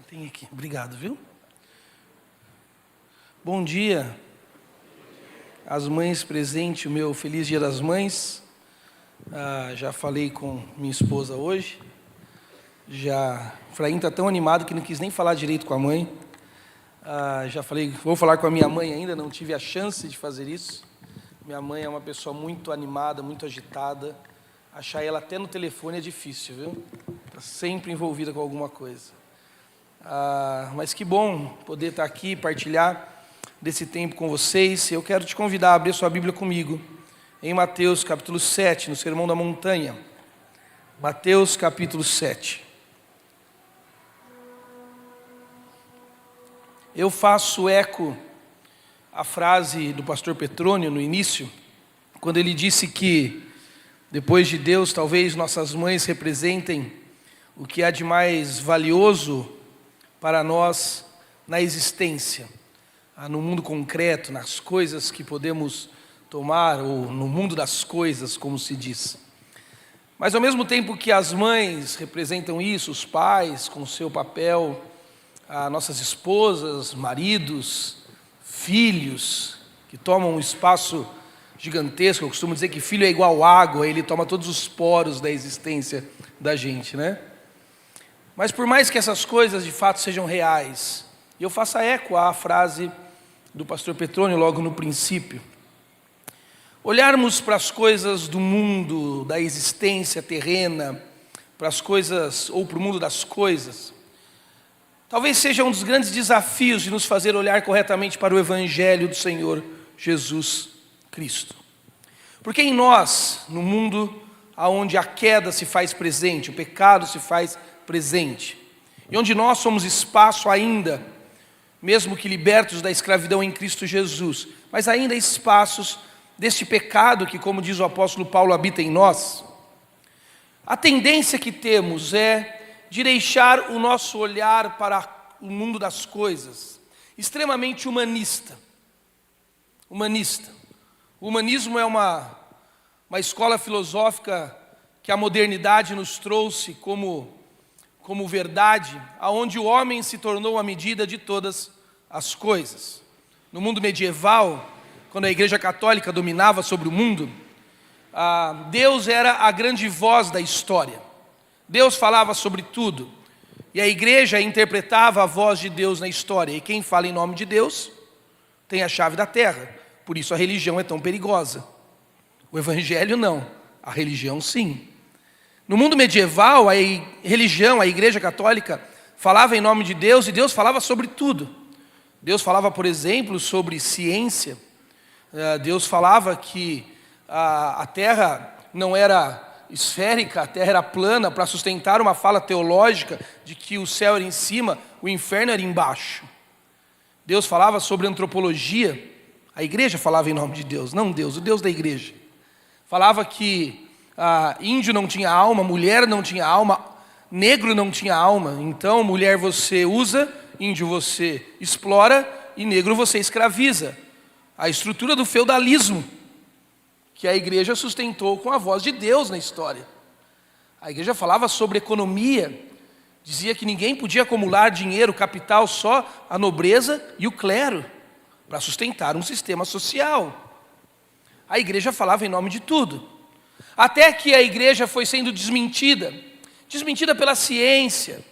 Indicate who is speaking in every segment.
Speaker 1: Tem aqui. Obrigado, viu? Bom dia. As mães presentes, o meu feliz Dia das Mães. Já falei com minha esposa hoje. Efraim está tão animado que não quis nem falar direito com a mãe. Já falei, vou falar com a minha mãe ainda, não tive a chance de fazer isso. Minha mãe é uma pessoa muito animada, muito agitada. Achar ela até no telefone é difícil, viu? Está sempre envolvida com alguma coisa. Mas que bom poder estar aqui, partilhar desse tempo com vocês. Eu quero te convidar a abrir sua Bíblia comigo em Mateus capítulo 7, no Sermão da Montanha. Mateus capítulo 7. Eu faço eco à frase do pastor Petrônio no início, quando ele disse que depois de Deus, talvez nossas mães representem o que há de mais valioso para nós na existência, no mundo concreto, nas coisas que podemos tomar, ou no mundo das coisas, como se diz. Mas ao mesmo tempo que as mães representam isso, os pais com o seu papel, nossas esposas, maridos, filhos, que tomam um espaço gigantesco. Eu costumo dizer que filho é igual água, ele toma todos os poros da existência da gente, né? Mas por mais que essas coisas de fato sejam reais, e eu faço eco à frase do pastor Petrônio logo no princípio, olharmos para as coisas do mundo, da existência terrena, para as coisas, ou para o mundo das coisas, talvez seja um dos grandes desafios de nos fazer olhar corretamente para o Evangelho do Senhor Jesus Cristo. Porque em nós, no mundo onde a queda se faz presente, o pecado se faz presente, e onde nós somos espaço ainda, mesmo que libertos da escravidão em Cristo Jesus, mas ainda espaços deste pecado que, como diz o apóstolo Paulo, habita em nós, a tendência que temos é de deixar o nosso olhar para o mundo das coisas extremamente humanista. O humanismo é uma escola filosófica que a modernidade nos trouxe como verdade, aonde o homem se tornou a medida de todas as coisas. No mundo medieval, quando a Igreja Católica dominava sobre o mundo, Deus era a grande voz da história. Deus falava sobre tudo, e a Igreja interpretava a voz de Deus na história, e quem fala em nome de Deus tem a chave da terra. Por isso a religião é tão perigosa. O Evangelho não, a religião sim. No mundo medieval, a religião, a Igreja Católica, falava em nome de Deus, e Deus falava sobre tudo. Deus falava, por exemplo, sobre ciência. Deus falava que a terra não era esférica, a terra era plana, para sustentar uma fala teológica de que o céu era em cima, o inferno era embaixo. Deus falava sobre antropologia. A Igreja falava em nome de Deus, não Deus, o Deus da Igreja. Falava que índio não tinha alma, mulher não tinha alma, negro não tinha alma. Então, mulher você usa, índio você explora e negro você escraviza. A estrutura do feudalismo que a Igreja sustentou com a voz de Deus na história. A Igreja falava sobre economia, dizia que ninguém podia acumular dinheiro, capital, só a nobreza e o clero, para sustentar um sistema social. A Igreja falava em nome de tudo. Até que a Igreja foi sendo desmentida pela ciência,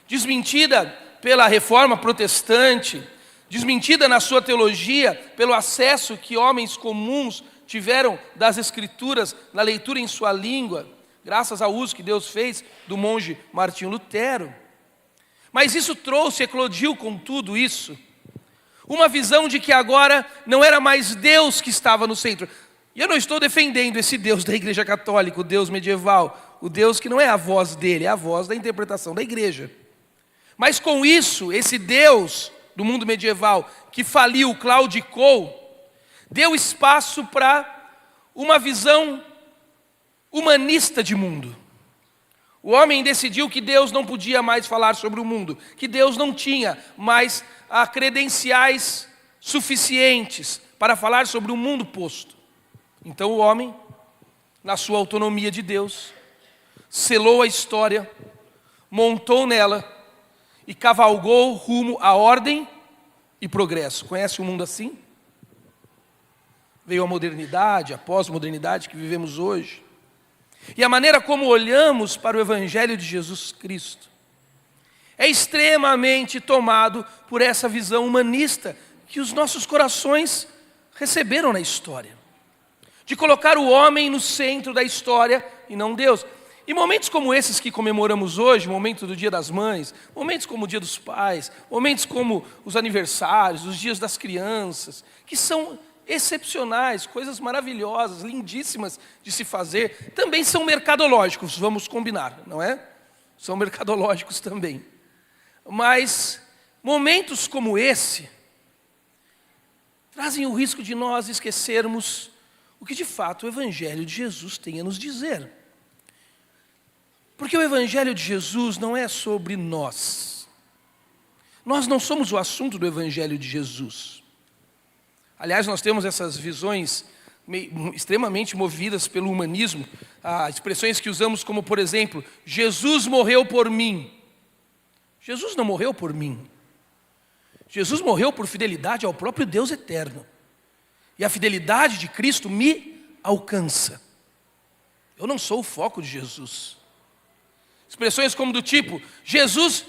Speaker 1: desmentida pela reforma protestante, desmentida na sua teologia pelo acesso que homens comuns tiveram das Escrituras na leitura em sua língua, graças ao uso que Deus fez do monge Martinho Lutero. Mas isso eclodiu com tudo isso, uma visão de que agora não era mais Deus que estava no centro. E eu não estou defendendo esse Deus da Igreja Católica, o Deus medieval, o Deus que não é a voz dele, é a voz da interpretação da Igreja. Mas com isso, esse Deus do mundo medieval que faliu, claudicou, deu espaço para uma visão humanista de mundo. O homem decidiu que Deus não podia mais falar sobre o mundo, que Deus não tinha mais credenciais suficientes para falar sobre o mundo posto. Então o homem, na sua autonomia de Deus, selou a história, montou nela e cavalgou rumo à ordem e progresso. Conhece um mundo assim? Veio a modernidade, a pós-modernidade que vivemos hoje. E a maneira como olhamos para o Evangelho de Jesus Cristo é extremamente tomado por essa visão humanista que os nossos corações receberam na história. De colocar o homem no centro da história e não Deus. E momentos como esses que comemoramos hoje, momento do Dia das Mães, momentos como o Dia dos Pais, momentos como os aniversários, os dias das crianças, que são excepcionais, coisas maravilhosas, lindíssimas de se fazer, também são mercadológicos, vamos combinar, não é? São mercadológicos também. Mas momentos como esse trazem o risco de nós esquecermos o que de fato o Evangelho de Jesus tem a nos dizer. Porque o Evangelho de Jesus não é sobre nós. Nós não somos o assunto do Evangelho de Jesus. Aliás, nós temos essas visões extremamente movidas pelo humanismo, expressões que usamos como, por exemplo, Jesus morreu por mim. Jesus não morreu por mim. Jesus morreu por fidelidade ao próprio Deus eterno. E a fidelidade de Cristo me alcança. Eu não sou o foco de Jesus. Expressões como do tipo, Jesus,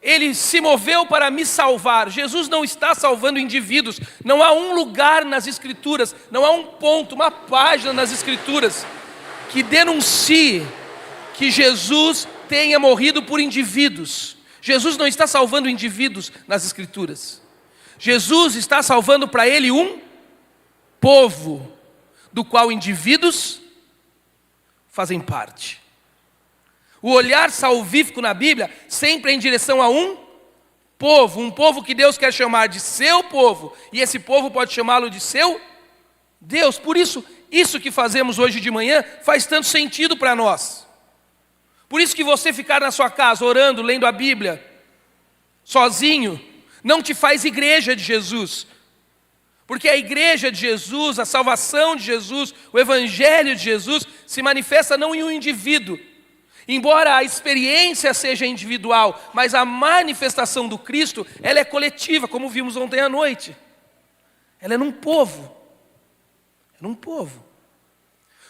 Speaker 1: ele se moveu para me salvar. Jesus não está salvando indivíduos. Não há um lugar nas Escrituras, não há um ponto, uma página nas Escrituras que denuncie que Jesus tenha morrido por indivíduos. Jesus não está salvando indivíduos nas Escrituras. Jesus está salvando para ele um povo, do qual indivíduos fazem parte. O olhar salvífico na Bíblia sempre é em direção a um povo que Deus quer chamar de seu povo, e esse povo pode chamá-lo de seu Deus. Por isso, isso que fazemos hoje de manhã faz tanto sentido para nós. Por isso que você ficar na sua casa orando, lendo a Bíblia, sozinho, não te faz igreja de Jesus. Porque a igreja de Jesus, a salvação de Jesus, o Evangelho de Jesus se manifesta não em um indivíduo. Embora a experiência seja individual, mas a manifestação do Cristo, ela é coletiva, como vimos ontem à noite. Ela é num povo. É num povo.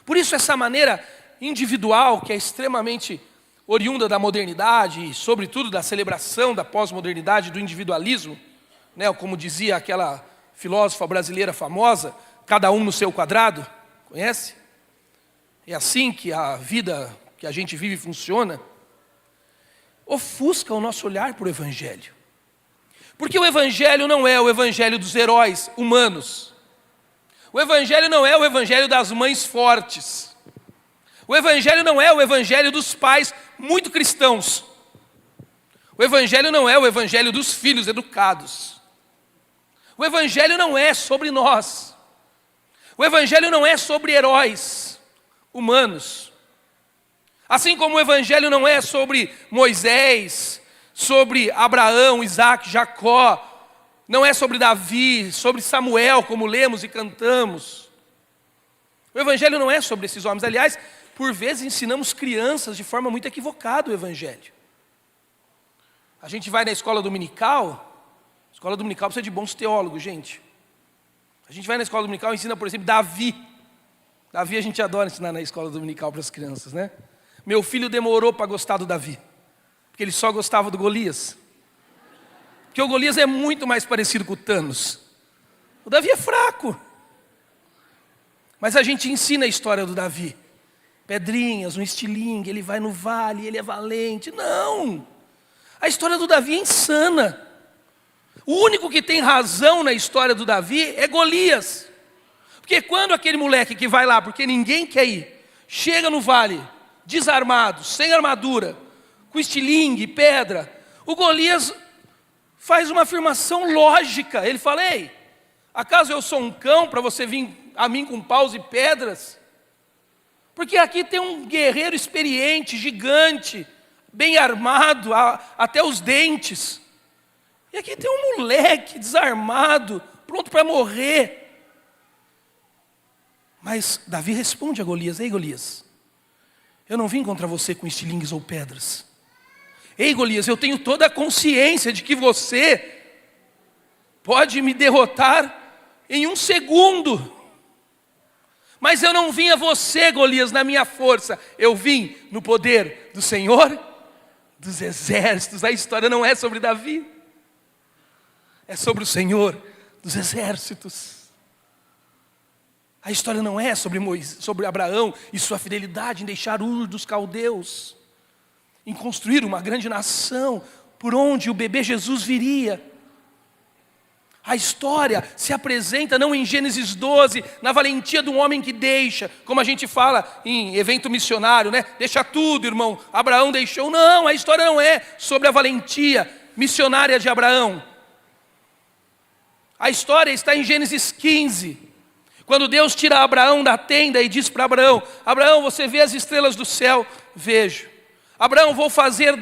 Speaker 1: Por isso essa maneira individual, que é extremamente oriunda da modernidade e sobretudo da celebração da pós-modernidade, do individualismo, né, como dizia aquela filósofa brasileira famosa, cada um no seu quadrado, conhece? É assim que a vida que a gente vive funciona, ofusca o nosso olhar para o Evangelho. Porque o Evangelho não é o Evangelho dos heróis humanos. O Evangelho não é o Evangelho das mães fortes. O Evangelho não é o Evangelho dos pais muito cristãos. O Evangelho não é o Evangelho dos filhos educados. O Evangelho não é sobre nós. O Evangelho não é sobre heróis humanos. Assim como o Evangelho não é sobre Moisés, sobre Abraão, Isaac, Jacó, não é sobre Davi, sobre Samuel, como lemos e cantamos. O Evangelho não é sobre esses homens. Aliás, por vezes ensinamos crianças de forma muito equivocada o Evangelho. A gente vai na escola dominical precisa de bons teólogos, gente. A gente vai na escola dominical e ensina, por exemplo, Davi. Davi a gente adora ensinar na escola dominical para as crianças, né? Meu filho demorou para gostar do Davi, porque ele só gostava do Golias. Porque o Golias é muito mais parecido com o Thanos. O Davi é fraco. Mas a gente ensina a história do Davi. Pedrinhas, um estilingue, ele vai no vale, ele é valente. Não! A história do Davi é insana. O único que tem razão na história do Davi é Golias. Porque quando aquele moleque que vai lá, porque ninguém quer ir, chega no vale, desarmado, sem armadura, com estilingue, pedra, o Golias faz uma afirmação lógica. Ele fala, ei, acaso eu sou um cão para você vir a mim com paus e pedras? Porque aqui tem um guerreiro experiente, gigante, bem armado, até os dentes. E aqui tem um moleque desarmado, pronto para morrer. Mas Davi responde a Golias, ei Golias, eu não vim contra você com estilingues ou pedras. Ei, Golias, eu tenho toda a consciência de que você pode me derrotar em 1 segundo. Mas eu não vim a você, Golias, na minha força. Eu vim no poder do Senhor dos exércitos. A história não é sobre Davi. É sobre o Senhor dos exércitos. A história não é sobre Abraão e sua fidelidade em deixar Ur dos caldeus, em construir uma grande nação por onde o bebê Jesus viria. A história se apresenta não em Gênesis 12, na valentia de um homem que deixa, como a gente fala em evento missionário, né? Deixa tudo, irmão, Abraão deixou. Não, a história não é sobre a valentia missionária de Abraão. A história está em Gênesis 15, quando Deus tira Abraão da tenda e diz para Abraão: Abraão, você vê as estrelas do céu? Vejo. Abraão, vou fazer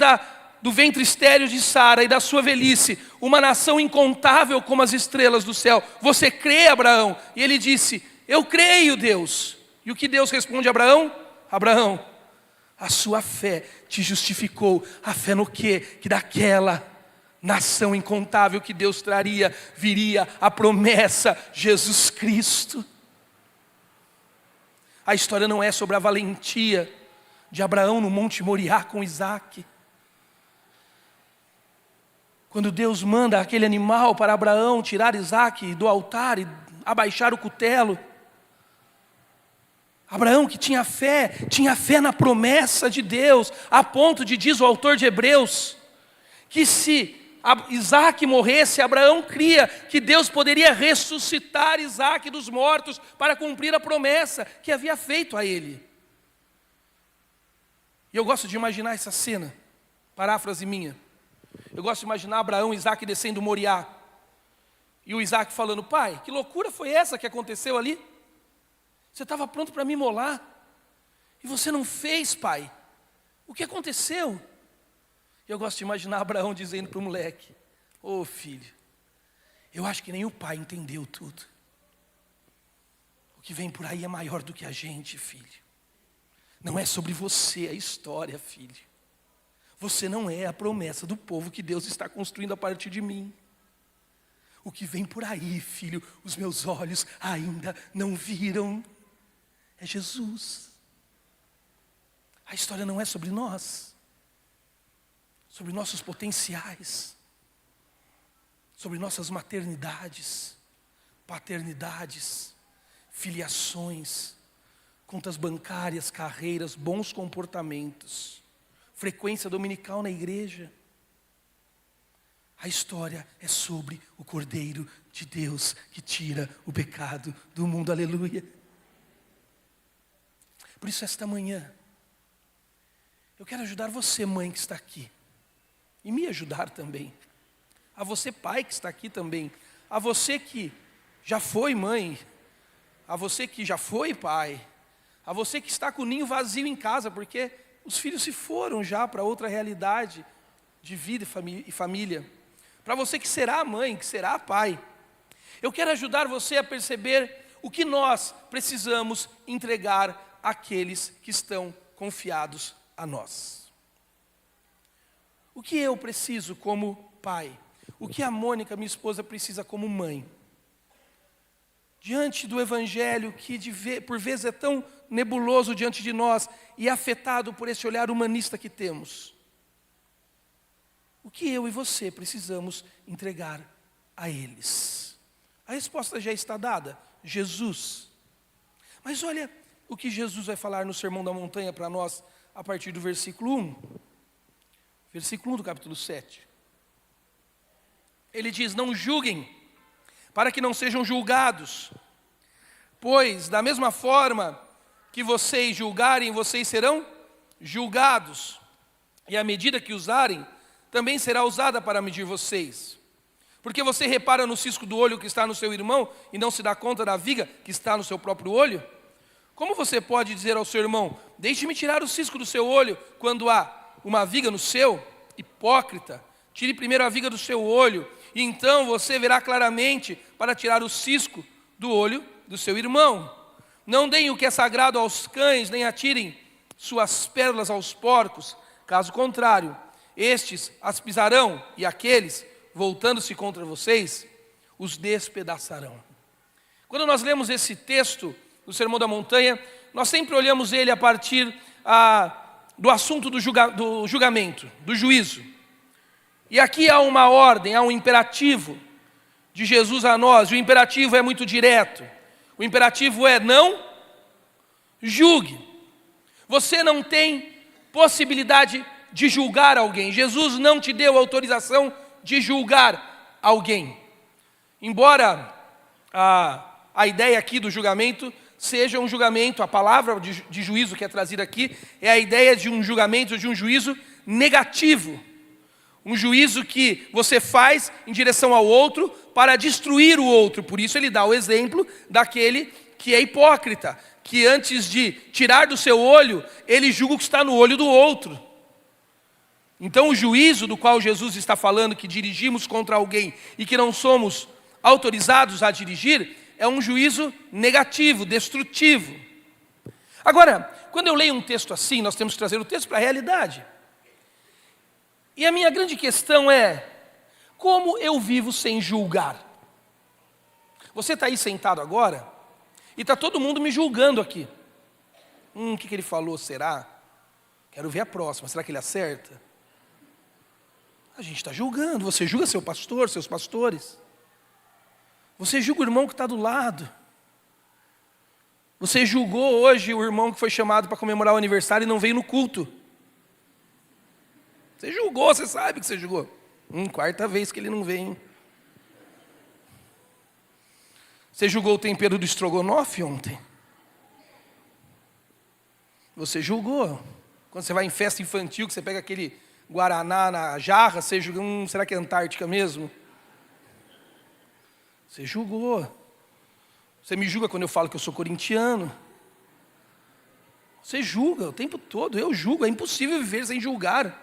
Speaker 1: do ventre estéril de Sara e da sua velhice uma nação incontável como as estrelas do céu. Você crê, Abraão? E ele disse: eu creio, Deus. E o que Deus responde a Abraão? Abraão, a sua fé te justificou. A fé no quê? Que daquela nação incontável que Deus traria, viria a promessa, Jesus Cristo. A história não é sobre a valentia de Abraão no Monte Moriá com Isaac. Quando Deus manda aquele animal para Abraão tirar Isaac do altar e abaixar o cutelo. Abraão, que tinha fé na promessa de Deus, a ponto de, diz o autor de Hebreus, que se Isaac morresse, Abraão cria que Deus poderia ressuscitar Isaac dos mortos para cumprir a promessa que havia feito a ele. E eu gosto de imaginar essa cena, paráfrase minha. Eu gosto de imaginar Abraão e Isaac descendo o Moriá. E o Isaac falando: pai, que loucura foi essa que aconteceu ali? Você estava pronto para me imolar. E você não fez, pai. O que aconteceu? Eu gosto de imaginar Abraão dizendo para o moleque: ô filho, eu acho que nem o pai entendeu tudo. O que vem por aí é maior do que a gente, filho. Não é sobre você a história, filho. Você não é a promessa do povo que Deus está construindo a partir de mim. O que vem por aí, filho, os meus olhos ainda não viram. É Jesus. A história não é sobre nós, sobre nossos potenciais, sobre nossas maternidades, paternidades, filiações, contas bancárias, carreiras, bons comportamentos, frequência dominical na igreja. A história é sobre o Cordeiro de Deus que tira o pecado do mundo, aleluia. Por isso esta manhã, eu quero ajudar você, mãe que está aqui, e me ajudar também, a você, pai que está aqui também, a você que já foi mãe, a você que já foi pai, a você que está com o ninho vazio em casa, porque os filhos se foram já para outra realidade de vida e família. Para você que será mãe, que será pai. Eu quero ajudar você a perceber o que nós precisamos entregar àqueles que estão confiados a nós. O que eu preciso como pai? O que a Mônica, minha esposa, precisa como mãe? Diante do evangelho que por vezes é tão nebuloso diante de nós e afetado por esse olhar humanista que temos. O que eu e você precisamos entregar a eles? A resposta já está dada: Jesus. Mas olha o que Jesus vai falar no Sermão da Montanha para nós a partir do versículo 1. Versículo 1 do capítulo 7. Ele diz: não julguem, para que não sejam julgados, pois da mesma forma que vocês julgarem, vocês serão julgados, e a medida que usarem também será usada para medir vocês. Porque você repara no cisco do olho que está no seu irmão e não se dá conta da viga que está no seu próprio olho? Como você pode dizer ao seu irmão: deixe-me tirar o cisco do seu olho, quando há uma viga no seu? Hipócrita, tire primeiro a viga do seu olho, e então você verá claramente para tirar o cisco do olho do seu irmão. Não deem o que é sagrado aos cães, nem atirem suas pérolas aos porcos. Caso contrário, estes as pisarão, e aqueles, voltando-se contra vocês, os despedaçarão. Quando nós lemos esse texto do Sermão da Montanha, nós sempre olhamos ele a partir do assunto do julgamento, do juízo. E aqui há uma ordem, há um imperativo de Jesus a nós, e o imperativo é muito direto. O imperativo é: não julgue. Você não tem possibilidade de julgar alguém. Jesus não te deu autorização de julgar alguém. Embora a ideia aqui do julgamento seja um julgamento, a palavra de juízo que é trazida aqui é a ideia de um julgamento, de um juízo negativo. Um juízo que você faz em direção ao outro para destruir o outro. Por isso ele dá o exemplo daquele que é hipócrita, que antes de tirar do seu olho, ele julga o que está no olho do outro. Então o juízo do qual Jesus está falando, que dirigimos contra alguém e que não somos autorizados a dirigir, é um juízo negativo, destrutivo. Agora, quando eu leio um texto assim, nós temos que trazer o texto para a realidade. E a minha grande questão é: como eu vivo sem julgar? Você está aí sentado agora e está todo mundo me julgando aqui. O que ele falou, será? Quero ver a próxima, será que ele acerta? A gente está julgando. Você julga seu pastor, seus pastores. Você julga o irmão que está do lado. Você julgou hoje o irmão que foi chamado para comemorar o aniversário e não veio no culto. Você julgou, você sabe que você julgou. Quarta vez que ele não vem. Você julgou o tempero do estrogonofe ontem? Você julgou. Quando você vai em festa infantil, que você pega aquele guaraná na jarra, você julga, será que é Antártica mesmo? Você julgou. Você me julga quando eu falo que eu sou corintiano. Você julga o tempo todo, eu julgo, é impossível viver sem julgar.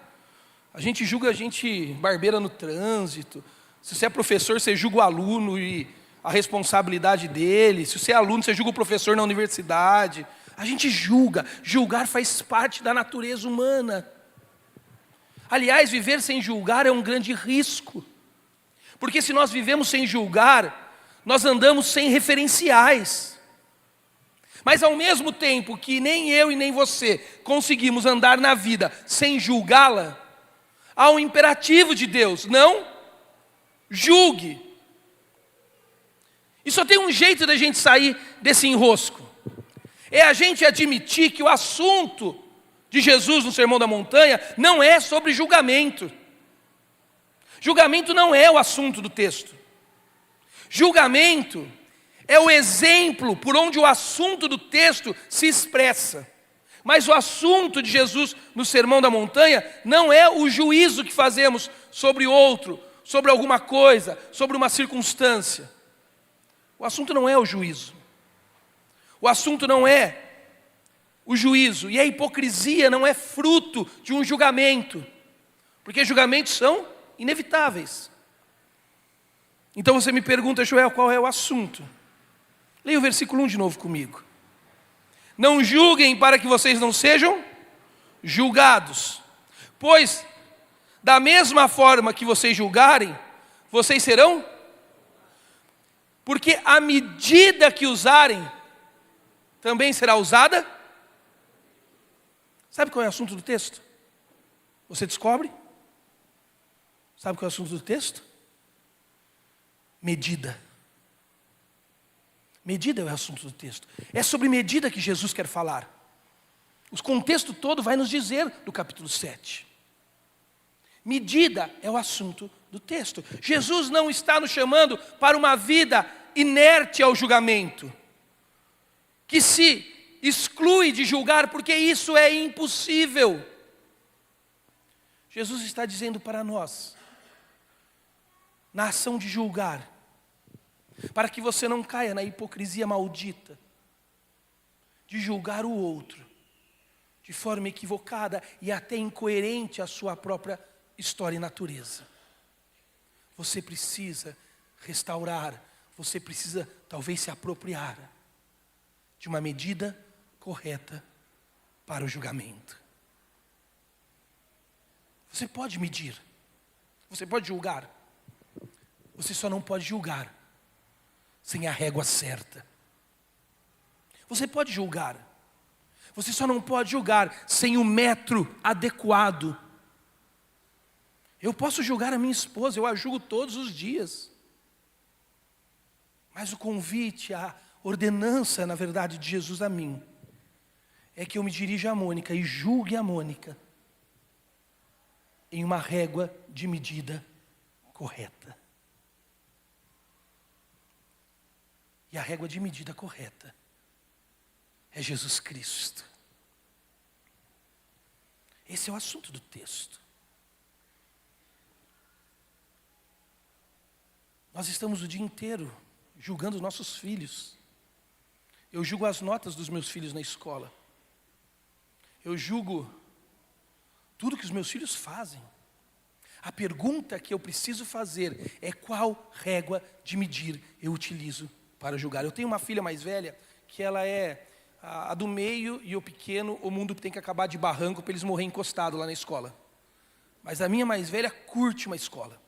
Speaker 1: A gente julga a gente barbeira no trânsito. Se você é professor, você julga o aluno e a responsabilidade dele. Se você é aluno, você julga o professor na universidade. A gente julga. Julgar faz parte da natureza humana. Aliás, viver sem julgar é um grande risco. Porque se nós vivemos sem julgar, nós andamos sem referenciais. Mas ao mesmo tempo que nem eu e nem você conseguimos andar na vida sem julgá-la, há um imperativo de Deus: não julgue. E só tem um jeito da gente sair desse enrosco. É a gente admitir que o assunto de Jesus no Sermão da Montanha não é sobre julgamento. Julgamento não é o assunto do texto. Julgamento é o exemplo por onde o assunto do texto se expressa. Mas o assunto de Jesus no Sermão da Montanha não é o juízo que fazemos sobre outro, sobre alguma coisa, sobre uma circunstância. O assunto não é o juízo. O assunto não é o juízo. E a hipocrisia não é fruto de um julgamento. Porque julgamentos são inevitáveis. Então você me pergunta: Joel, qual é o assunto? Leia o versículo 1 de novo comigo. Não julguem para que vocês não sejam julgados. Pois, da mesma forma que vocês julgarem, vocês serão. Porque a medida que usarem, também será usada. Sabe qual é o assunto do texto? Você descobre? Sabe qual é o assunto do texto? Medida. Medida é o assunto do texto. É sobre medida que Jesus quer falar. O contexto todo vai nos dizer do capítulo 7. Medida é o assunto do texto. Jesus não está nos chamando para uma vida inerte ao julgamento, que se exclui de julgar, porque isso é impossível. Jesus está dizendo para nós, na ação de julgar, para que você não caia na hipocrisia maldita de julgar o outro de forma equivocada e até incoerente à sua própria história e natureza. Você precisa restaurar, você precisa talvez se apropriar de uma medida correta para o julgamento. Você pode medir, você pode julgar, você só não pode julgar sem a régua certa. Você pode julgar, você só não pode julgar sem o metro adequado. Eu posso julgar a minha esposa, eu a julgo todos os dias. Mas o convite, a ordenança, na verdade, de Jesus a mim, é que eu me dirija à Mônica e julgue a Mônica em uma régua de medida correta. E a régua de medida correta é Jesus Cristo. Esse é o assunto do texto. Nós estamos o dia inteiro julgando os nossos filhos. Eu julgo as notas dos meus filhos na escola. Eu julgo tudo que os meus filhos fazem. A pergunta que eu preciso fazer é qual régua de medir eu utilizo para julgar. Eu tenho uma filha mais velha que ela é a do meio e o pequeno, o mundo tem que acabar de barranco para eles morrerem encostados lá na escola. Mas a minha mais velha curte uma escola.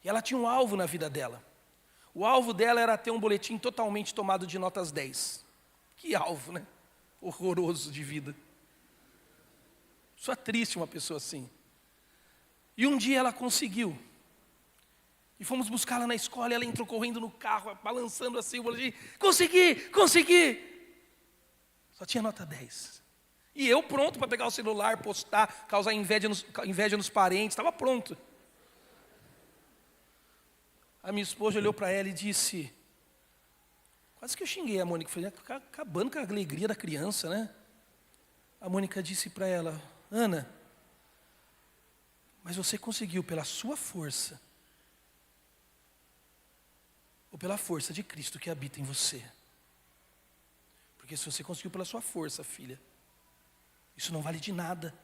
Speaker 1: E ela tinha um alvo na vida dela. O alvo dela era ter um boletim totalmente tomado de notas 10. Que alvo, né? Horroroso de vida. Só triste uma pessoa assim. E um dia ela conseguiu. E fomos buscá-la na escola e ela entrou correndo no carro, balançando assim o boletim. Consegui! Só tinha nota 10. E eu pronto para pegar o celular, postar, causar inveja nos parentes, estava pronto. A minha esposa olhou para ela e disse, quase que eu xinguei a Mônica, falei, acabando com a alegria da criança, né? A Mônica disse para ela, Ana, mas você conseguiu pela sua força, ou pela força de Cristo que habita em você? Porque se você conseguiu pela sua força, filha, isso não vale de nada,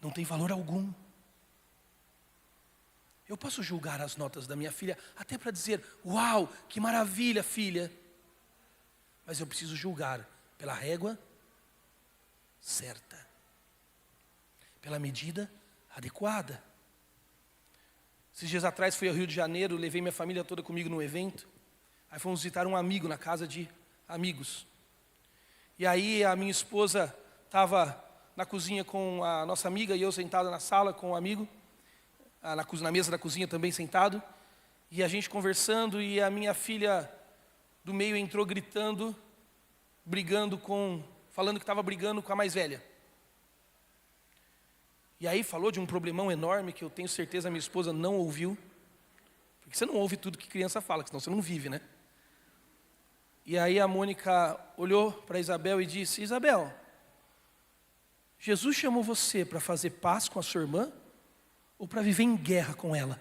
Speaker 1: não tem valor algum. Eu posso julgar as notas da minha filha até para dizer, uau, que maravilha, filha. Mas eu preciso julgar pela régua certa, pela medida adequada. Esses dias atrás fui ao Rio de Janeiro, levei minha família toda comigo num evento. Aí fomos visitar um amigo na casa de amigos. E aí a minha esposa estava na cozinha com a nossa amiga e eu sentado na sala com o amigo. Na mesa da cozinha também sentado, e a gente conversando, e a minha filha do meio entrou gritando, falando que estava brigando com a mais velha. E aí falou de um problemão enorme que eu tenho certeza a minha esposa não ouviu, porque você não ouve tudo que criança fala, senão você não vive, né? E aí a Mônica olhou para Isabel e disse, Isabel, Jesus chamou você para fazer paz com a sua irmã? Ou para viver em guerra com ela?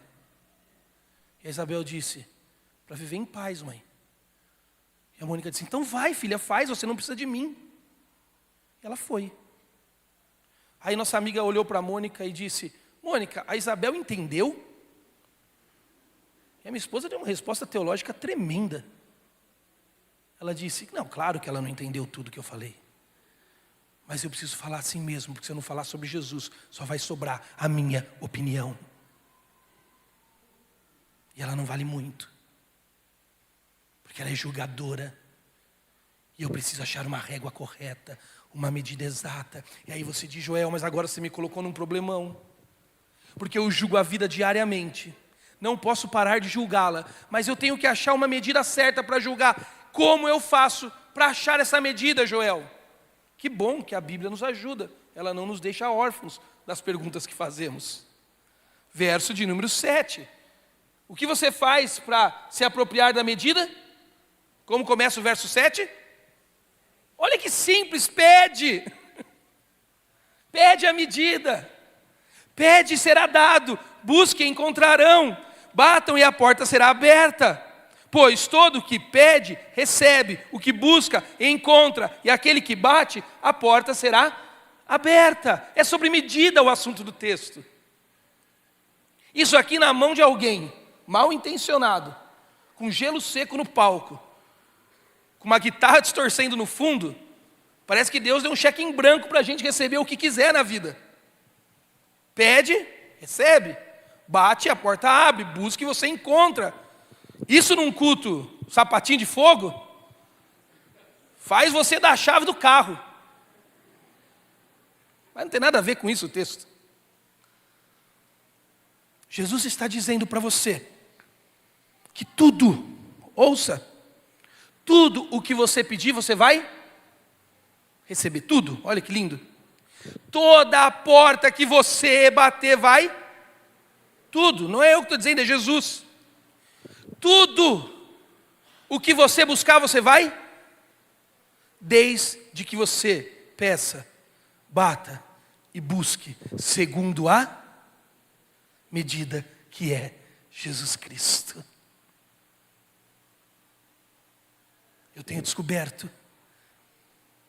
Speaker 1: E a Isabel disse, para viver em paz, mãe. E a Mônica disse, então vai, filha, faz, você não precisa de mim. E ela foi. Aí nossa amiga olhou para a Mônica e disse, Mônica, a Isabel entendeu? E a minha esposa deu uma resposta teológica tremenda. Ela disse, não, claro que ela não entendeu tudo que eu falei. Mas eu preciso falar assim mesmo, porque se eu não falar sobre Jesus, só vai sobrar a minha opinião. E ela não vale muito. Porque ela é julgadora. E eu preciso achar uma régua correta, uma medida exata. E aí você diz, Joel, mas agora você me colocou num problemão. Porque eu julgo a vida diariamente. Não posso parar de julgá-la. Mas eu tenho que achar uma medida certa para julgar. Como eu faço para achar essa medida, Joel? Que bom que a Bíblia nos ajuda. Ela não nos deixa órfãos das perguntas que fazemos. Verso de número 7. O que você faz para se apropriar da medida? Como começa o verso 7? Olha que simples, pede. Pede a medida. Pede e será dado. Busque e encontrarão. Batam e a porta será aberta. Pois todo o que pede, recebe, o que busca, encontra, e aquele que bate, a porta será aberta. É sobre medida o assunto do texto. Isso aqui na mão de alguém mal intencionado, com gelo seco no palco, com uma guitarra distorcendo no fundo, parece que Deus deu um cheque em branco para a gente receber o que quiser na vida. Pede, recebe. Bate, a porta abre. Busca e você encontra. Isso num culto sapatinho de fogo faz você dar a chave do carro. Mas não tem nada a ver com isso o texto. Jesus está dizendo para você que tudo, ouça, tudo o que você pedir, você vai receber. Tudo, olha que lindo. Toda a porta que você bater vai. Tudo, não é eu que estou dizendo, é Jesus. Tudo o que você buscar, você vai. Desde que você peça, bata e busque segundo a medida que é Jesus Cristo. Eu tenho descoberto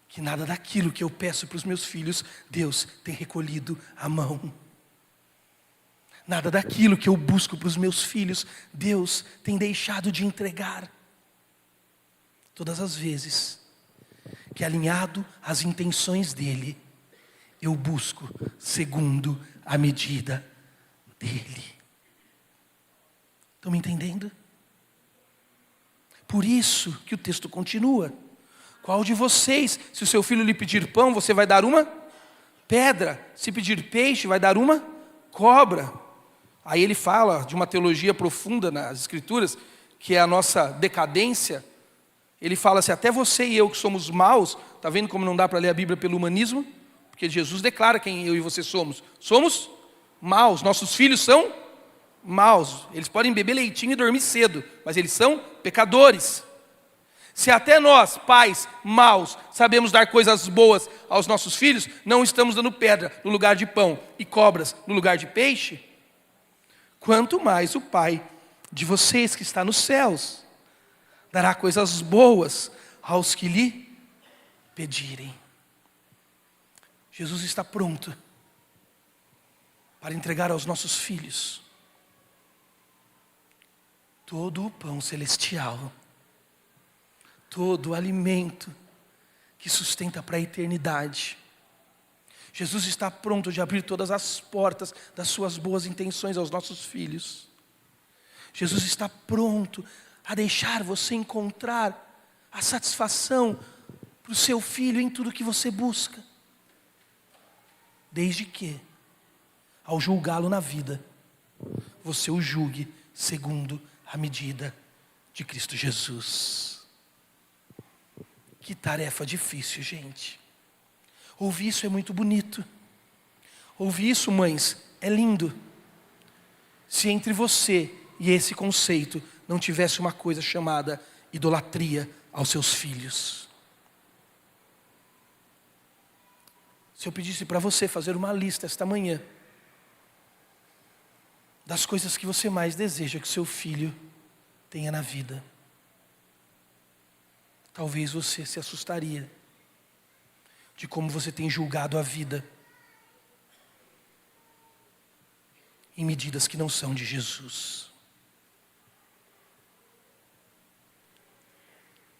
Speaker 1: que nada daquilo que eu peço para os meus filhos, Deus tem recolhido a mão. Nada daquilo que eu busco para os meus filhos, Deus tem deixado de entregar. Todas as vezes que alinhado às intenções dEle, eu busco segundo a medida dEle. Estão me entendendo? Por isso que o texto continua. Qual de vocês, se o seu filho lhe pedir pão, você vai dar uma pedra? Se pedir peixe, vai dar uma cobra? Aí ele fala de uma teologia profunda nas Escrituras, que é a nossa decadência. Ele fala assim, até você e eu que somos maus, está vendo como não dá para ler a Bíblia pelo humanismo? Porque Jesus declara quem eu e você somos. Somos maus, nossos filhos são maus. Eles podem beber leitinho e dormir cedo, mas eles são pecadores. Se até nós, pais maus, sabemos dar coisas boas aos nossos filhos, não estamos dando pedra no lugar de pão e cobras no lugar de peixe, quanto mais o Pai de vocês que está nos céus dará coisas boas aos que lhe pedirem. Jesus está pronto para entregar aos nossos filhos todo o pão celestial, todo o alimento que sustenta para a eternidade. Jesus está pronto de abrir todas as portas das suas boas intenções aos nossos filhos. Jesus está pronto a deixar você encontrar a satisfação para o seu filho em tudo que você busca. Desde que, ao julgá-lo na vida, você o julgue segundo a medida de Cristo Jesus. Que tarefa difícil, gente. Ouvir isso é muito bonito. Ouvir isso, mães, é lindo. Se entre você e esse conceito não tivesse uma coisa chamada idolatria aos seus filhos. Se eu pedisse para você fazer uma lista esta manhã das coisas que você mais deseja que seu filho tenha na vida, talvez você se assustaria de como você tem julgado a vida em medidas que não são de Jesus.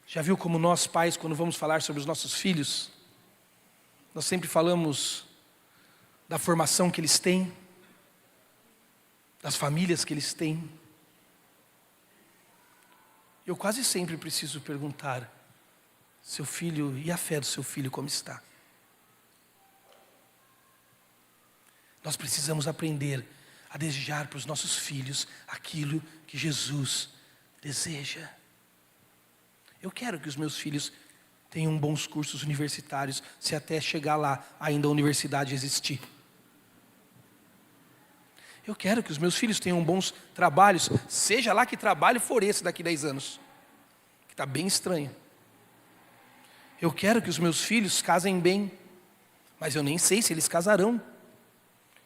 Speaker 1: Já viu como nós pais, quando vamos falar sobre os nossos filhos, nós sempre falamos da formação que eles têm, das famílias que eles têm. Eu quase sempre preciso perguntar, seu filho, e a fé do seu filho como está? Nós precisamos aprender a desejar para os nossos filhos aquilo que Jesus deseja. Eu quero que os meus filhos tenham bons cursos universitários, se até chegar lá ainda a universidade existir. Eu quero que os meus filhos tenham bons trabalhos, seja lá que trabalho for esse daqui 10 anos, que está bem estranho. Eu quero que os meus filhos casem bem, mas eu nem sei se eles casarão.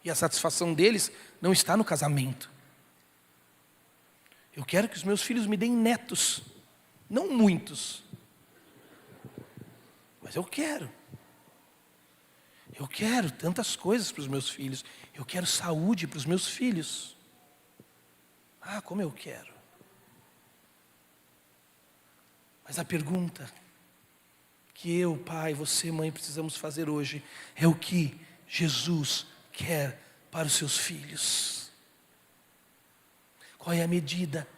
Speaker 1: E a satisfação deles não está no casamento. Eu quero que os meus filhos me deem netos, não muitos, mas eu quero. Eu quero tantas coisas para os meus filhos. Eu quero saúde para os meus filhos. Ah, como eu quero. Mas a pergunta que eu, pai, você, mãe, precisamos fazer hoje é o que Jesus quer para os seus filhos? Qual é a medida?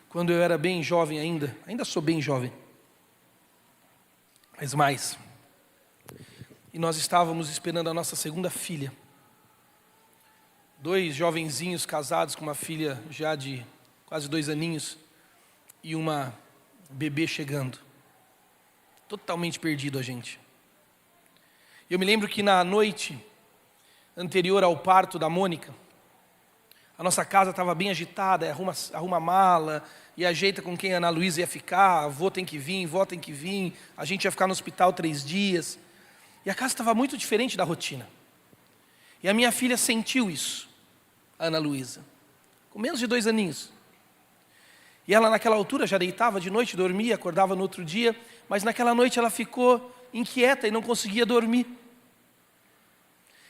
Speaker 1: Quando eu era bem jovem ainda sou bem jovem, mas mais, e nós estávamos esperando a nossa segunda filha. 2 jovenzinhos casados com uma filha já de quase 2 aninhos e uma bebê chegando. Totalmente perdido a gente. Eu me lembro que na noite anterior ao parto da Mônica, a nossa casa estava bem agitada, arruma a mala e ajeita com quem a Ana Luísa ia ficar, avô tem que vir, vó tem que vir, a gente ia ficar no hospital 3 dias. E a casa estava muito diferente da rotina. E a minha filha sentiu isso, a Ana Luísa, com menos de 2 aninhos. E ela naquela altura já deitava de noite, dormia, acordava no outro dia, mas naquela noite ela ficou inquieta e não conseguia dormir.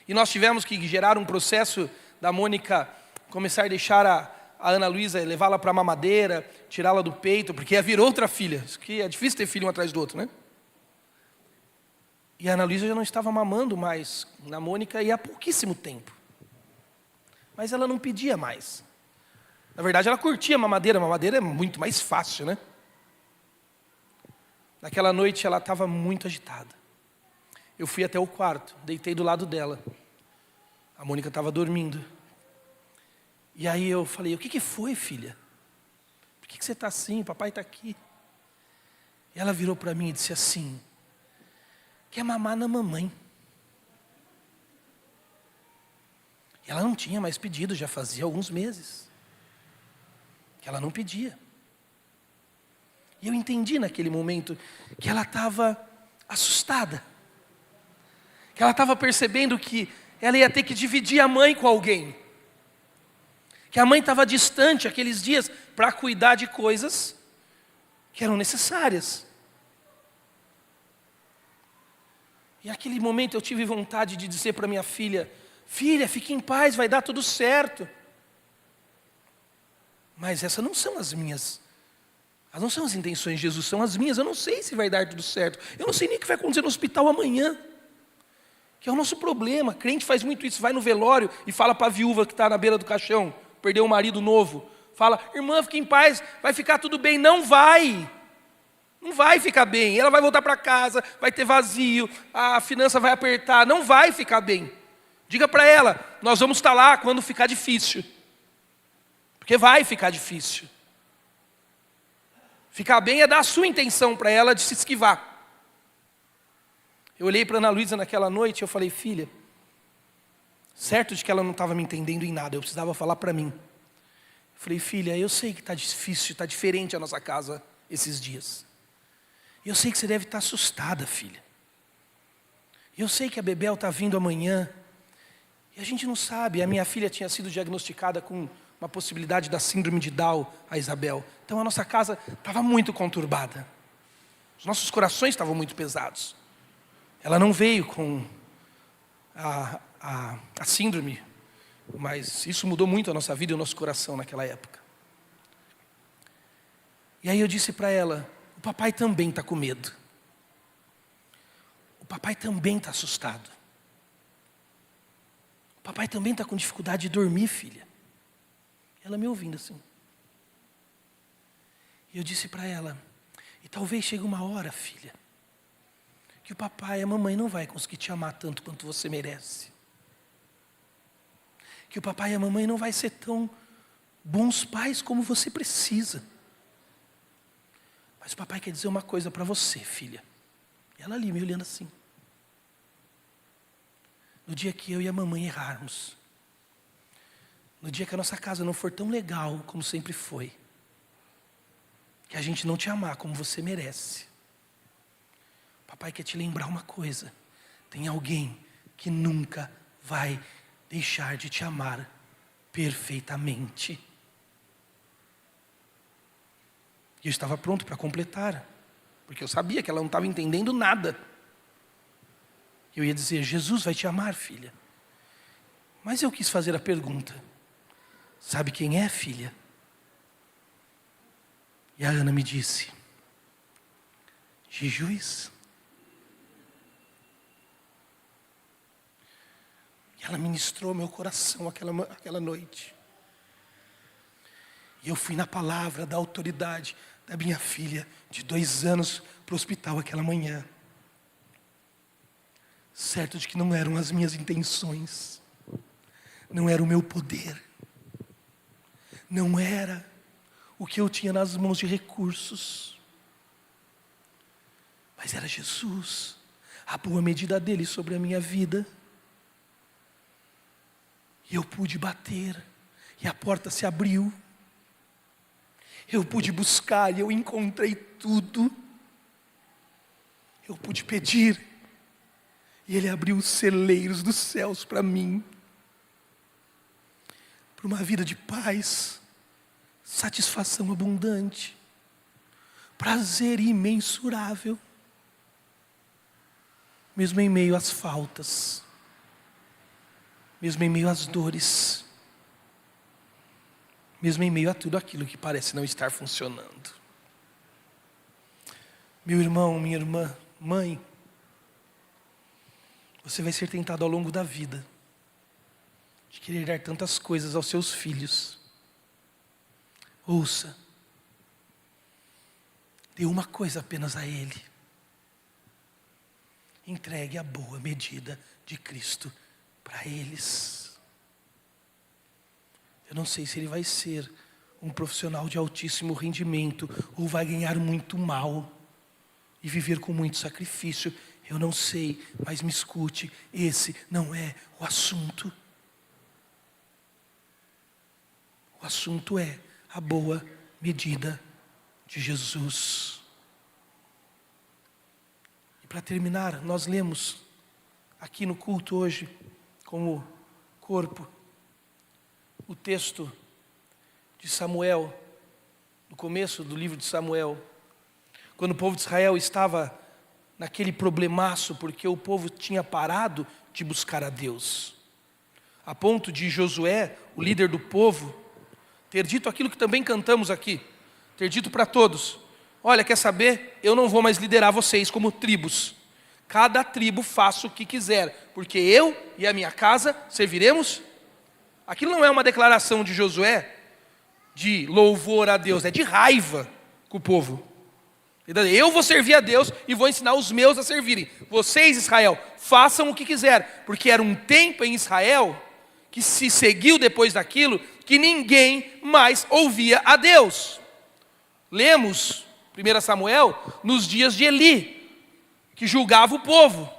Speaker 1: E nós tivemos que gerar um processo da Mônica começar a deixar a Ana Luísa, levá-la para a mamadeira, tirá-la do peito, porque ia vir outra filha. Isso que é difícil ter filho um atrás do outro, né? E a Ana Luísa já não estava mamando mais na Mônica e há pouquíssimo tempo. Mas ela não pedia mais. Na verdade, ela curtia a mamadeira é muito mais fácil, né? Naquela noite ela estava muito agitada. Eu fui até o quarto, deitei do lado dela. A Mônica estava dormindo. E aí eu falei, o que foi, filha? Por que você está assim? O papai está aqui. E ela virou para mim e disse assim, quer mamar na mamãe. E ela não tinha mais pedido, já fazia alguns meses que ela não pedia. E eu entendi naquele momento que ela estava assustada. Que ela estava percebendo que ela ia ter que dividir a mãe com alguém. Que a mãe estava distante aqueles dias para cuidar de coisas que eram necessárias. E naquele momento eu tive vontade de dizer para minha filha, filha, fique em paz, vai dar tudo certo. Mas essas não são as minhas, não são as intenções de Jesus, são as minhas. Eu não sei se vai dar tudo certo. Eu não sei nem o que vai acontecer no hospital amanhã. Que é o nosso problema. Crente faz muito isso, vai no velório e fala para a viúva que está na beira do caixão, perdeu um marido novo. Fala, irmã, fique em paz, vai ficar tudo bem. Não vai. Não vai ficar bem. Ela vai voltar para casa, vai ter vazio, a finança vai apertar. Não vai ficar bem. Diga para ela, nós vamos estar lá quando ficar difícil. Porque vai ficar difícil. Ficar bem é dar a sua intenção para ela de se esquivar. Eu olhei para Ana Luísa naquela noite e eu falei, filha, certo de que ela não estava me entendendo em nada, eu precisava falar para mim. Eu falei, filha, eu sei que está difícil, está diferente a nossa casa esses dias. Eu sei que você deve estar assustada, filha. Eu sei que a Bebel está vindo amanhã. E a gente não sabe, a minha filha tinha sido diagnosticada com uma possibilidade da síndrome de Down, a Isabel. Então a nossa casa estava muito conturbada. Os nossos corações estavam muito pesados. Ela não veio com a síndrome, mas isso mudou muito a nossa vida e o nosso coração naquela época. E aí eu disse para ela, o papai também está com medo. O papai também está assustado. O papai também está com dificuldade de dormir, filha. Ela me ouvindo assim. E eu disse para ela, e talvez chegue uma hora, filha, que o papai e a mamãe não vai conseguir te amar tanto quanto você merece. Que o papai e a mamãe não vai ser tão bons pais como você precisa. Mas o papai quer dizer uma coisa para você, filha. E ela ali me olhando assim. No dia que eu e a mamãe errarmos, no dia que a nossa casa não for tão legal como sempre foi, que a gente não te amar como você merece, papai quer te lembrar uma coisa, tem alguém que nunca vai deixar de te amar perfeitamente. E eu estava pronto para completar, porque eu sabia que ela não estava entendendo nada. Eu ia dizer, Jesus vai te amar, filha. Mas eu quis fazer a pergunta, sabe quem é, filha? E a Ana me disse, Jesus. E ela ministrou meu coração aquela noite. E eu fui na palavra da autoridade da minha filha de 2 anos para o hospital aquela manhã. Certo de que não eram as minhas intenções, não era o meu poder, não era o que eu tinha nas mãos de recursos, mas era Jesus, a boa medida dele sobre a minha vida. E eu pude bater, e a porta se abriu. Eu pude buscar, e eu encontrei tudo. Eu pude pedir, e Ele abriu os celeiros dos céus para mim. Para uma vida de paz, satisfação abundante, prazer imensurável. Mesmo em meio às faltas, mesmo em meio às dores, mesmo em meio a tudo aquilo que parece não estar funcionando. Meu irmão, minha irmã, mãe, você vai ser tentado ao longo da vida de querer dar tantas coisas aos seus filhos. Ouça, dê uma coisa apenas a Ele. Entregue a boa medida de Cristo para eles. Eu não sei se ele vai ser um profissional de altíssimo rendimento ou vai ganhar muito mal e viver com muito sacrifício. Eu não sei, mas me escute, esse não é o assunto. O assunto é a boa medida de Jesus. E para terminar, nós lemos aqui no culto hoje, como corpo, o texto de Samuel, no começo do livro de Samuel, quando o povo de Israel estava naquele problemaço, porque o povo tinha parado de buscar a Deus, a ponto de Josué, o líder do povo, ter dito aquilo que também cantamos aqui, ter dito para todos: olha, quer saber? Eu não vou mais liderar vocês como tribos, cada tribo faça o que quiser, porque eu e a minha casa serviremos. Aquilo não é uma declaração de Josué de louvor a Deus, é de raiva com o povo. Eu vou servir a Deus e vou ensinar os meus a servirem. Vocês, Israel, façam o que quiser, porque era um tempo em Israel que se seguiu depois daquilo que ninguém mais ouvia a Deus. Lemos 1 Samuel nos dias de Eli, que julgava o povo,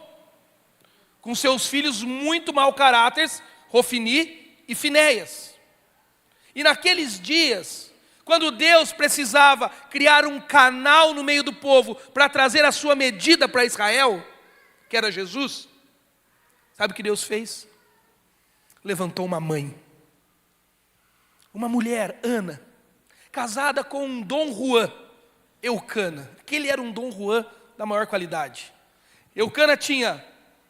Speaker 1: com seus filhos muito mau caráter, Hofni e Finéias. E naqueles dias, quando Deus precisava criar um canal no meio do povo para trazer a sua medida para Israel, que era Jesus, sabe o que Deus fez? Levantou uma mãe, uma mulher, Ana, casada com um Dom Juan, Eucana. Aquele era um Dom Juan da maior qualidade. Eucana tinha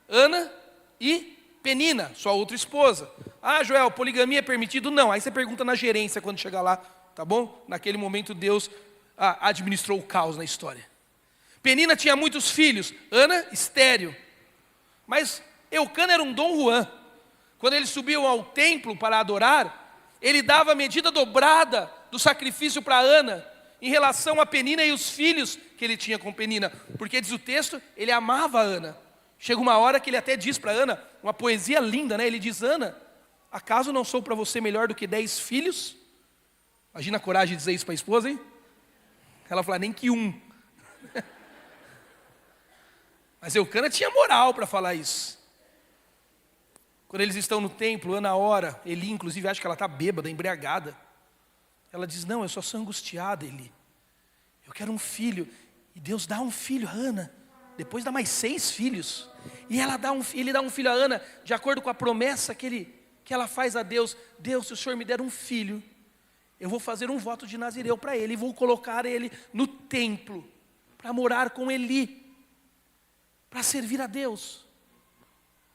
Speaker 1: Ana e Penina, sua outra esposa. Ah, Joel, poligamia é permitido? Não, aí você pergunta na gerência quando chegar lá, tá bom? Naquele momento Deus administrou o caos na história. Penina tinha muitos filhos, Ana, estéril. Mas Eucana era um Dom Juan. Quando eles subiam ao templo para adorar, ele dava a medida dobrada do sacrifício para Ana, em relação a Penina e os filhos que ele tinha com Penina. Porque diz o texto, ele amava a Ana. Chega uma hora que ele até diz para Ana, uma poesia linda, né? Ele diz: Ana, acaso não sou para você melhor do que 10 filhos? Imagina a coragem de dizer isso para a esposa, hein? Ela fala, nem que um. Mas Eucana tinha moral para falar isso. Quando eles estão no templo, Ana ora, Eli inclusive acha que ela está bêbada, embriagada. Ela diz, não, eu só sou angustiada, Eli. Eu quero um filho. E Deus dá um filho a Ana. Depois dá mais 6 filhos. E ele dá um filho a Ana, de acordo com a promessa que ela faz a Deus. Deus, se o Senhor me der um filho, eu vou fazer um voto de Nazireu para ele. E vou colocar ele no templo, para morar com Eli, para servir a Deus.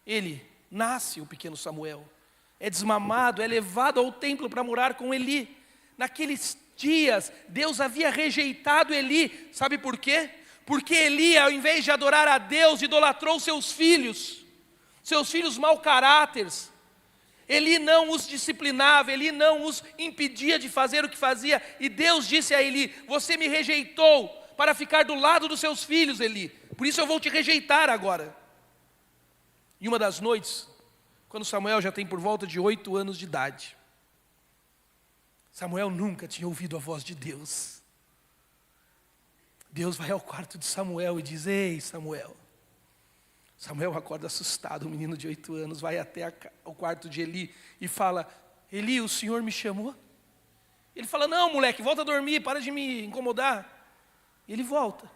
Speaker 1: Ele nasce, o pequeno Samuel, é desmamado, é levado ao templo para morar com Eli. Naqueles dias, Deus havia rejeitado Eli, sabe por quê? Porque Eli, ao invés de adorar a Deus, idolatrou seus filhos. seus filhos mau caráteres. Eli não os disciplinava, Eli não os impedia de fazer o que fazia. E Deus disse a Eli: você me rejeitou para ficar do lado dos seus filhos, Eli. Por isso eu vou te rejeitar agora. E uma das noites, quando Samuel já tem por volta de 8 anos de idade, Samuel nunca tinha ouvido a voz de Deus. Deus vai ao quarto de Samuel e diz: ei, Samuel. Samuel acorda assustado, um menino de 8 anos, vai até o quarto de Eli e fala: Eli, o Senhor me chamou? Ele fala: não, moleque, volta a dormir, para de me incomodar. E ele volta.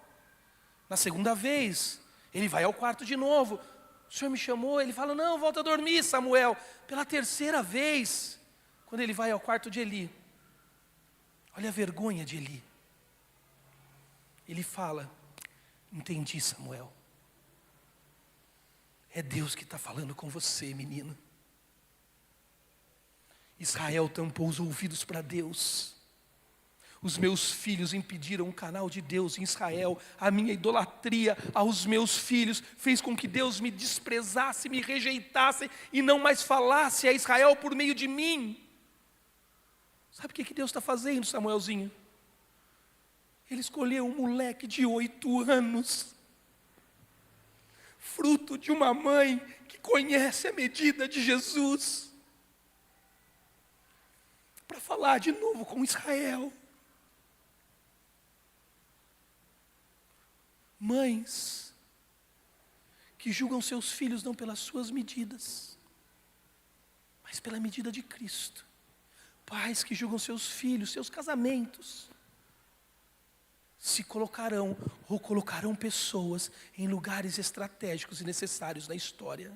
Speaker 1: Na segunda vez, ele vai ao quarto de novo: o Senhor me chamou? Ele fala: não, volta a dormir, Samuel. Pela terceira vez, quando ele vai ao quarto de Eli, olha a vergonha de Eli. Ele fala: entendi, Samuel. É Deus que está falando com você, menino. Israel tampou os ouvidos para Deus. Os meus filhos impediram o canal de Deus em Israel. A minha idolatria aos meus filhos fez com que Deus me desprezasse, me rejeitasse e não mais falasse a Israel por meio de mim. Sabe o que Deus está fazendo, Samuelzinho? Ele escolheu um moleque de 8 anos, fruto de uma mãe que conhece a medida de Jesus, para falar de novo com Israel. Mães que julgam seus filhos não pelas suas medidas, mas pela medida de Cristo. Pais que julgam seus filhos, seus casamentos, se colocarão ou colocarão pessoas em lugares estratégicos e necessários na história,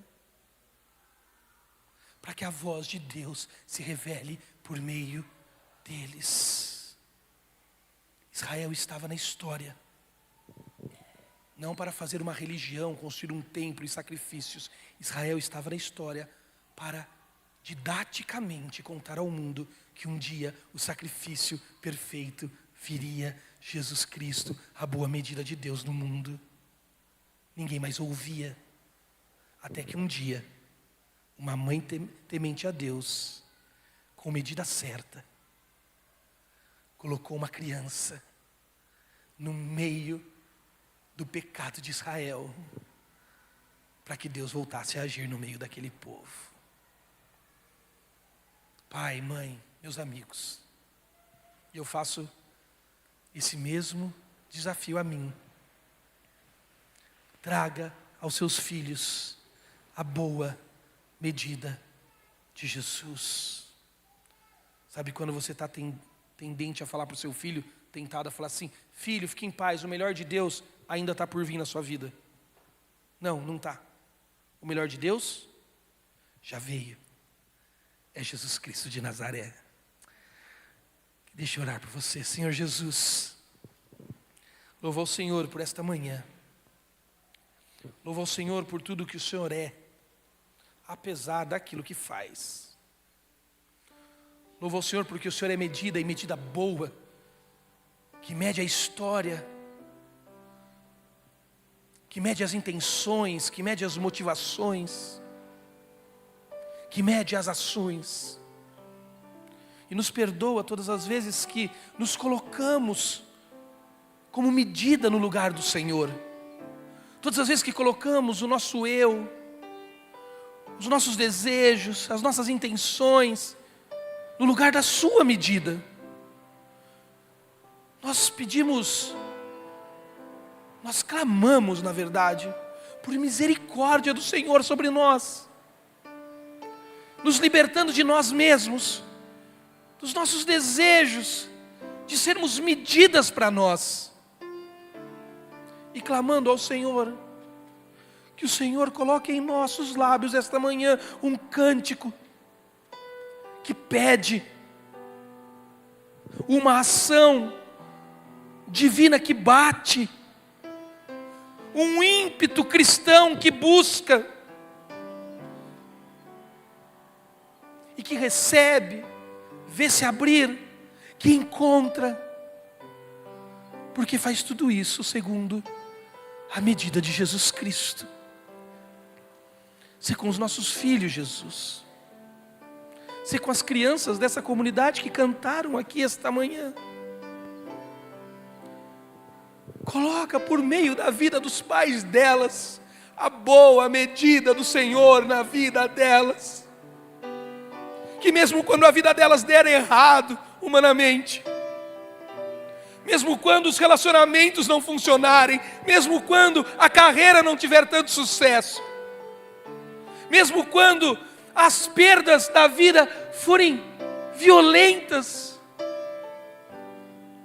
Speaker 1: para que a voz de Deus se revele por meio deles. Israel estava na história, não para fazer uma religião, construir um templo e sacrifícios. Israel estava na história para didaticamente contar ao mundo que um dia o sacrifício perfeito viria, Jesus Cristo, a boa medida de Deus no mundo. Ninguém mais ouvia, até que um dia, uma mãe temente a Deus, com medida certa, colocou uma criança no meio do pecado de Israel, para que Deus voltasse a agir no meio daquele povo. Pai, mãe, meus amigos, eu faço esse mesmo desafio a mim. Traga aos seus filhos a boa medida de Jesus. Sabe quando você está tendente a falar para o seu filho, tentado a falar assim: filho, fique em paz, o melhor de Deus ainda está por vir na sua vida. Não, não está. O melhor de Deus já veio. É Jesus Cristo de Nazaré. Deixa eu orar por você. Senhor Jesus, louvo ao Senhor por esta manhã. Louvo ao Senhor por tudo que o Senhor é, apesar daquilo que faz. Louvo ao Senhor porque o Senhor é medida e medida boa, que mede a história, que mede as intenções, que mede as motivações, que mede as ações. E nos perdoa todas as vezes que nos colocamos como medida no lugar do Senhor. Todas as vezes que colocamos o nosso eu, os nossos desejos, as nossas intenções, no lugar da sua medida. Nós pedimos, nós clamamos, na verdade, por misericórdia do Senhor sobre nós, nos libertando de nós mesmos, dos nossos desejos, de sermos medidas para nós, e clamando ao Senhor, que o Senhor coloque em nossos lábios esta manhã um cântico, que pede uma ação divina que bate, um ímpeto cristão que busca, e que recebe, vê se abrir, que encontra, porque faz tudo isso segundo a medida de Jesus Cristo. ser com os nossos filhos, Jesus. Ser com as crianças dessa comunidade que cantaram aqui esta manhã. Coloca por meio da vida dos pais delas a boa medida do Senhor na vida delas. Que mesmo quando a vida delas der errado humanamente, mesmo quando os relacionamentos não funcionarem, mesmo quando a carreira não tiver tanto sucesso, mesmo quando as perdas da vida forem violentas,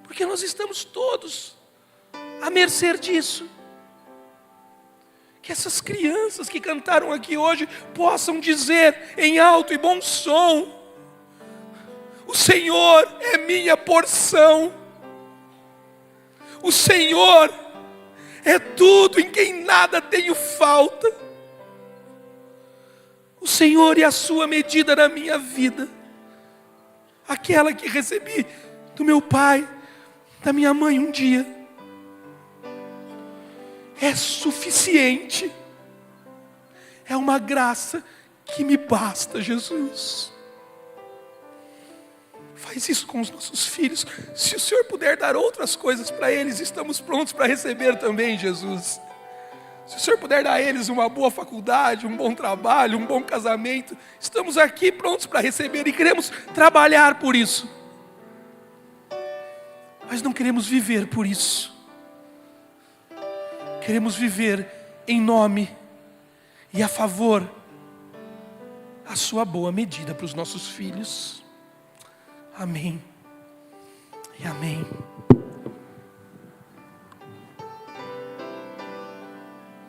Speaker 1: porque nós estamos todos à mercê disso. Que essas crianças que cantaram aqui hoje possam dizer em alto e bom som: o Senhor é minha porção, o Senhor é tudo em quem nada tenho falta, o Senhor é a sua medida na minha vida, aquela que recebi do meu pai, da minha mãe um dia. É suficiente, é uma graça que me basta, Jesus. Faz isso com os nossos filhos. Se o Senhor puder dar outras coisas para eles, estamos prontos para receber também, Jesus. Se o Senhor puder dar a eles uma boa faculdade, um bom trabalho, um bom casamento, estamos aqui prontos para receber e queremos trabalhar por isso. Mas não queremos viver por isso. Queremos viver em nome e a favor da sua boa medida para os nossos filhos. Amém e amém.